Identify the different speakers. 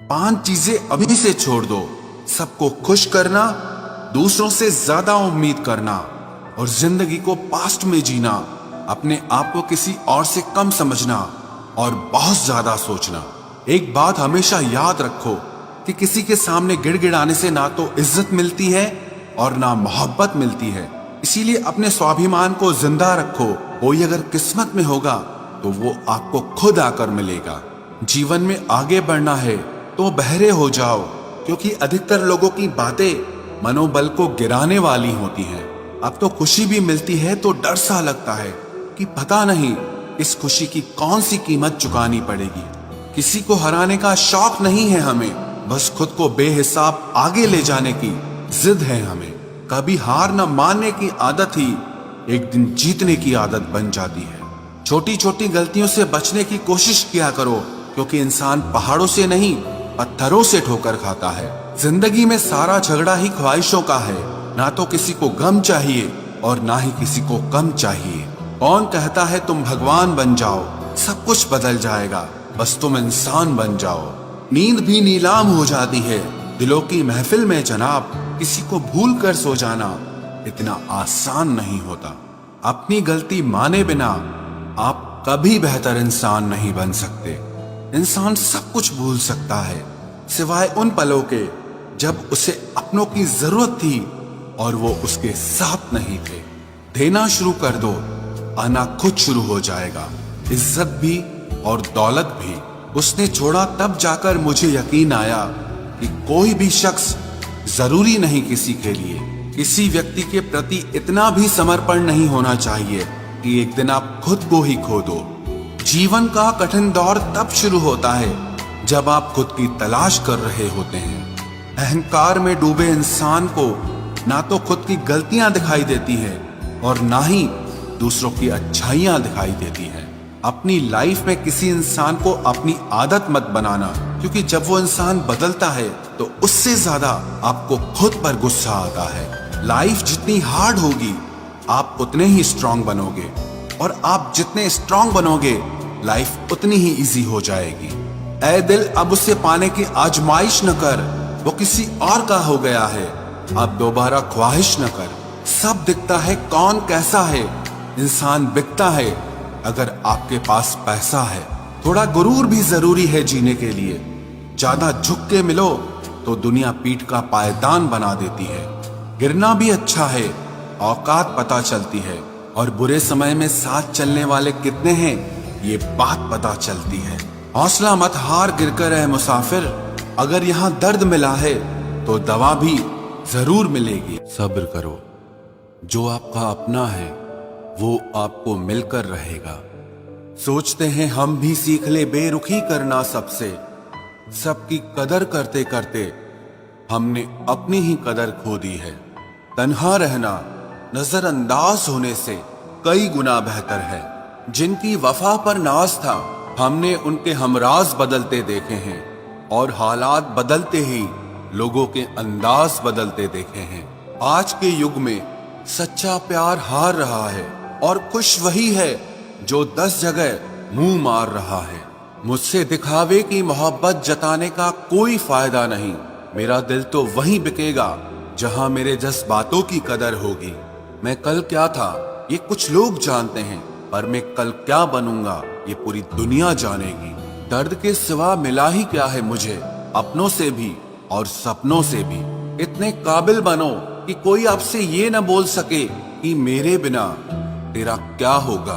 Speaker 1: 5 चीजें अभी से छोड़ दो। सबको खुश करना, दूसरों से ज्यादा उम्मीद करना और जिंदगी को पास्ट में जीना, अपने आप को किसी और से कम समझना और बहुत ज्यादा सोचना। एक बात हमेशा याद रखो कि किसी के सामने गिड़गिड़ाने से ना तो इज्जत मिलती है और ना मोहब्बत मिलती है। इसीलिए अपने स्वाभिमान को जिंदा रखो। कोई अगर किस्मत में होगा तो वो आपको खुद आकर मिलेगा। जीवन में आगे बढ़ना है तो बहरे हो जाओ, क्योंकि अधिकतर लोगों की बातें मनोबल को गिराने वाली होती हैं। अब तो खुशी भी मिलती है तो डर सा लगता है कि पता नहीं इस खुशी की कौन सी कीमत चुकानी पड़ेगी। किसी को हराने का शौक नहीं है हमें, बस खुद को बेहिसाब आगे ले जाने की जिद है हमें। कभी हार न मानने की आदत ही एक दिन जीतने की आदत बन जाती है। छोटी छोटी गलतियों से बचने की कोशिश किया करो, क्योंकि इंसान पहाड़ों से नहीं पत्थरों से ठोकर खाता है। जिंदगी में सारा झगड़ा ही ख्वाहिशों का है। ना तो किसी को गम चाहिए और ना ही किसी को कम चाहिए। कौन कहता है तुम भगवान बन जाओ, सब कुछ बदल जाएगा, बस तुम इंसान बन जाओ। नींद भी नीलाम हो जाती है दिलों की महफिल में जनाब। किसी को भूल कर सो जाना इतना आसान नहीं होता। अपनी गलती माने बिना आप कभी बेहतर इंसान नहीं बन सकते। इंसान सब कुछ भूल सकता है सिवाय उन पलों के जब उसे अपनों की जरूरत थी और वो उसके साथ नहीं थे। देना शुरू कर दो, आना खुद शुरू हो जाएगा। इज्जत भी और दौलत भी उसने छोड़ा तब जाकर मुझे यकीन आया कि कोई भी शख्स जरूरी नहीं किसी के लिए। किसी व्यक्ति के प्रति इतना भी समर्पण नहीं होना चाहिए कि एक दिन आप खुद को ही खो दो। जीवन का कठिन दौर तब शुरू होता है जब आप खुद की तलाश कर रहे होते हैं। अहंकार में डूबे इंसान को ना तो खुद की गलतियां दिखाई देती है और ना ही दूसरों की अच्छाइयां दिखाई देती है। अपनी लाइफ में किसी इंसान को अपनी आदत मत बनाना, क्योंकि जब वो इंसान बदलता है तो उससे ज्यादा आपको खुद पर गुस्सा आता है। लाइफ जितनी हार्ड होगी आप उतने ही स्ट्रांग बनोगे, और आप जितने स्ट्रांग बनोगे लाइफ उतनी ही इजी हो जाएगी। ऐ दिल अब उसे पाने की आजमाइश न कर, वो किसी और का हो गया है, अब दोबारा ख्वाहिश न कर। सब दिखता है कौन कैसा है, इंसान बिकता है अगर आपके पास पैसा है। थोड़ा गुरूर भी जरूरी है जीने के लिए। ज्यादा झुक के मिलो तो दुनिया पीठ का पायदान बना देती है। गिरना भी अच्छा है, औकात पता चलती है, और बुरे समय में साथ चलने वाले कितने हैं ये बात पता चलती है। हौसला मत हार गिरकर है मुसाफिर, अगर यहाँ दर्द मिला है तो दवा भी जरूर मिलेगी। सब्र करो, जो आपका अपना है वो आपको मिलकर रहेगा। सोचते हैं हम भी सीख ले बेरुखी करना सबसे, सबकी कदर करते करते हमने अपनी ही कदर खो दी है। तन्हा रहना नजरअंदाज होने से कई गुना बेहतर है। जिनकी वफा पर नाज था हमने उनके हमराज बदलते देखे हैं, और हालात बदलते ही लोगों के अंदाज बदलते देखे हैं। आज के युग में सच्चा प्यार हार रहा है और खुश वही है जो 10 जगह मुंह मार रहा है। मुझसे दिखावे की मोहब्बत जताने का कोई फायदा नहीं। मेरा दिल तो वहीं बिकेगा जहां मेरे जज्बातों की कदर होगी। मैं कल क्या था ये कुछ लोग जानते हैं, पर मैं कल क्या बनूंगा ये पूरी दुनिया जानेगी। दर्द के सिवा मिला ही क्या है मुझे, अपनों से भी और सपनों से भी। इतने काबिल बनो कि कोई आपसे ये न बोल सके कि मेरे बिना तेरा क्या होगा।